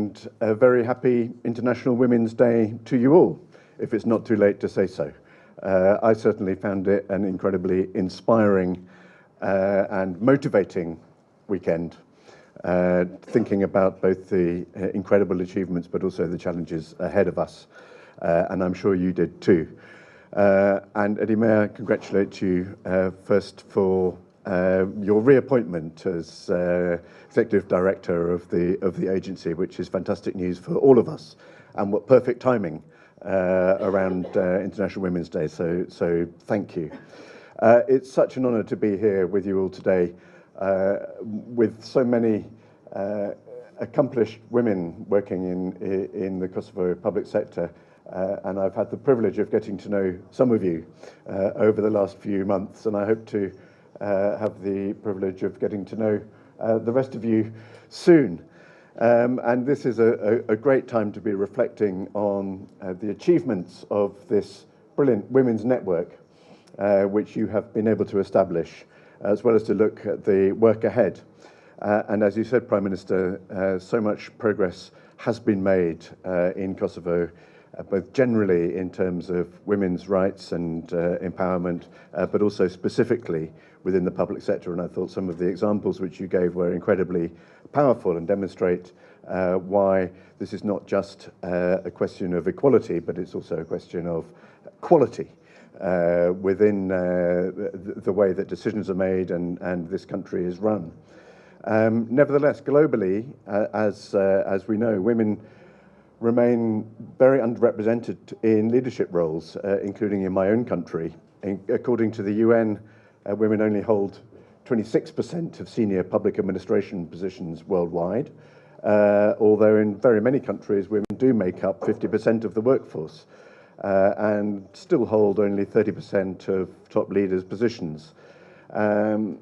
and a very happy International Women's Day to you all, if it's not too late to say so. I certainly found it an incredibly inspiring and motivating weekend, thinking about both the incredible achievements but also the challenges ahead of us, and I'm sure you did too. And Eddie, may I congratulate you first for your reappointment as Executive Director of the agency, which is fantastic news for all of us, and what perfect timing around International Women's Day, so thank you. It's such an honour to be here with you all today, with so many accomplished women working in the Kosovo public sector, and I've had the privilege of getting to know some of you over the last few months, and I hope to have the privilege of getting to know the rest of you soon. And this is a great time to be reflecting on the achievements of this brilliant women's network, which you have been able to establish, as well as to look at the work ahead. And as you said, Prime Minister, so much progress has been made in Kosovo, both generally in terms of women's rights and empowerment, but also specifically within the public sector. And I thought some of the examples which you gave were incredibly powerful and demonstrate why this is not just a question of equality, but it's also a question of quality within the way that decisions are made and this country is run. Nevertheless, globally, as we know, women remain very underrepresented in leadership roles, including in my own country. According to the UN, women only hold 26% of senior public administration positions worldwide, although in very many countries women do make up 50% of the workforce and still hold only 30% of top leaders' positions. And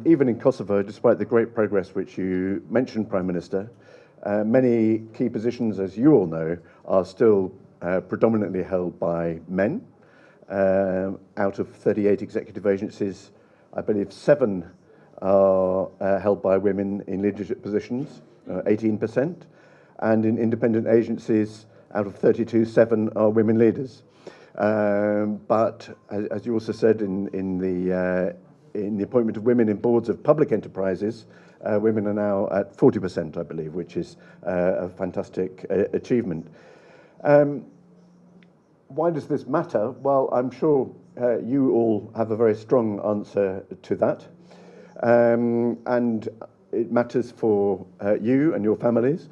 even in Kosovo, despite the great progress which you mentioned, Prime Minister, many key positions, as you all know, are still predominantly held by men. Out of 38 executive agencies, I believe 7 are held by women in leadership positions, 18%. And in independent agencies, out of 32, 7 are women leaders. But as you also said, in the appointment of women in boards of public enterprises, women are now at 40%, I believe, which is a fantastic achievement. Why does this matter? Well, I'm sure you all have a very strong answer to that. And it matters for you and your families.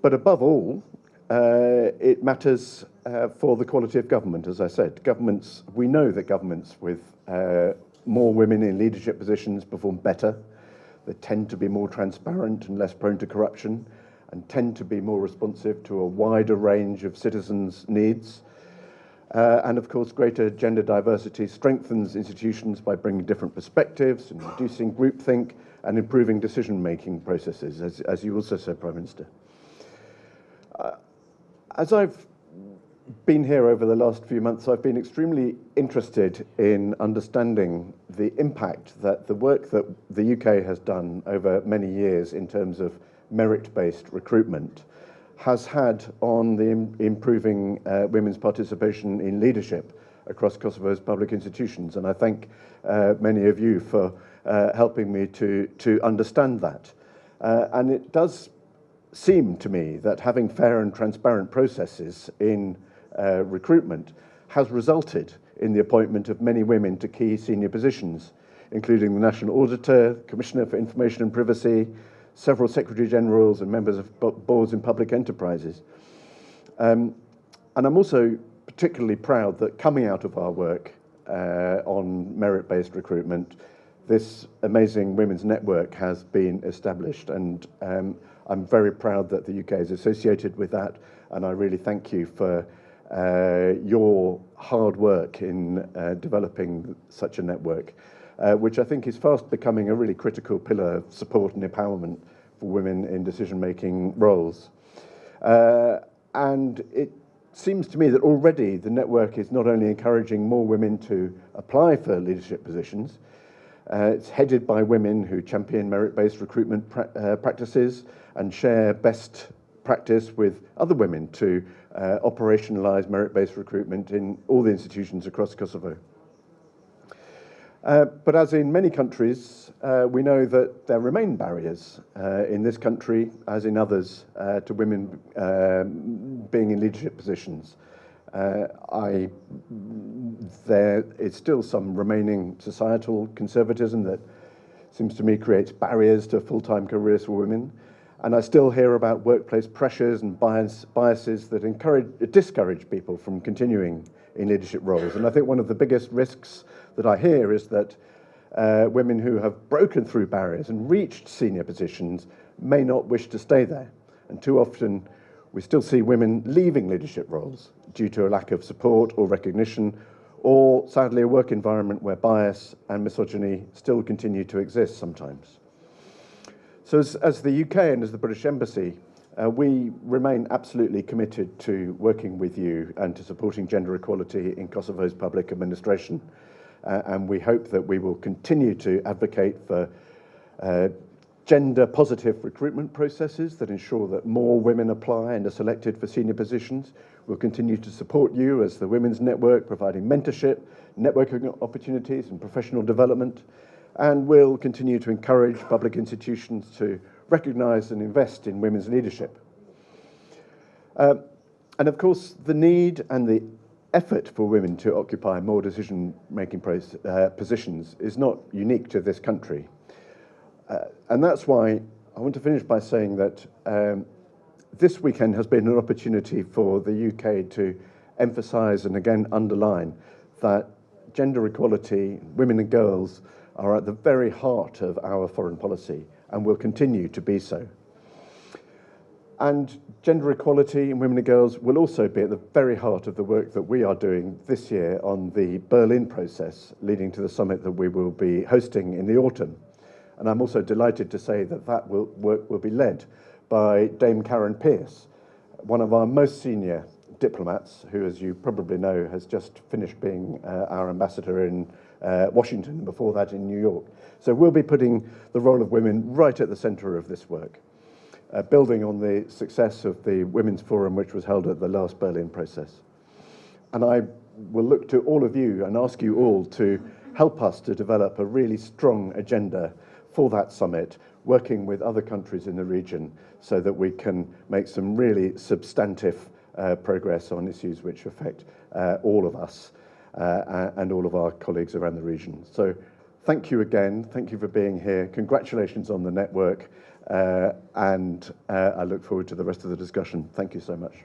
But above all, it matters for the quality of government, as I said. Governments, we know that governments with more women in leadership positions perform better. They tend to be more transparent and less prone to corruption, and tend to be more responsive to a wider range of citizens' needs. And of course, greater gender diversity strengthens institutions by bringing different perspectives and reducing groupthink and improving decision-making processes, as you also said, Prime Minister. As I've been here over the last few months, I've been extremely interested in understanding the impact that the work that the UK has done over many years in terms of merit-based recruitment has had on the improving women's participation in leadership across Kosovo's public institutions. And I thank many of you for helping me to understand that. And it does seem to me that having fair and transparent processes in recruitment has resulted in the appointment of many women to key senior positions, including the National Auditor, Commissioner for Information and Privacy, several Secretary Generals and members of boards in public enterprises. And I'm also particularly proud that coming out of our work on merit-based recruitment, this amazing women's network has been established, and I'm very proud that the UK is associated with that, and I really thank you for your hard work in developing such a network, which I think is fast becoming a really critical pillar of support and empowerment for women in decision-making roles. And it seems to me that already the network is not only encouraging more women to apply for leadership positions, it's headed by women who champion merit-based recruitment practices and share best practice with other women to operationalise merit-based recruitment in all the institutions across Kosovo. But as in many countries, we know that there remain barriers in this country, as in others, to women being in leadership positions. There is still some remaining societal conservatism that seems to me creates barriers to full-time careers for women. And I still hear about workplace pressures and biases that discourage people from continuing in leadership roles. And I think one of the biggest risks that I hear is that women who have broken through barriers and reached senior positions may not wish to stay there. And too often we still see women leaving leadership roles due to a lack of support or recognition, or sadly a work environment where bias and misogyny still continue to exist sometimes. So as the UK and as the British Embassy, we remain absolutely committed to working with you and to supporting gender equality in Kosovo's public administration. And we hope that we will continue to advocate for gender-positive recruitment processes that ensure that more women apply and are selected for senior positions. We'll continue to support you as the Women's Network, providing mentorship, networking opportunities and professional development. And we'll continue to encourage public institutions to recognise and invest in women's leadership. And of course, the need and the effort for women to occupy more decision-making positions is not unique to this country. And that's why I want to finish by saying that this weekend has been an opportunity for the UK to emphasise and again underline that gender equality, women and girls, are at the very heart of our foreign policy and will continue to be so. And gender equality in women and girls will also be at the very heart of the work that we are doing this year on the Berlin process leading to the summit that we will be hosting in the autumn. And I'm also delighted to say that that work will be led by Dame Karen Pierce, one of our most senior diplomats, who, as you probably know, has just finished being our ambassador in Washington, and before that in New York. So we'll be putting the role of women right at the centre of this work, building on the success of the Women's Forum, which was held at the last Berlin process. And I will look to all of you and ask you all to help us to develop a really strong agenda for that summit, working with other countries in the region so that we can make some really substantive progress on issues which affect all of us and all of our colleagues around the region. So thank you again. Thank you for being here. Congratulations on the network. And I look forward to the rest of the discussion. Thank you so much.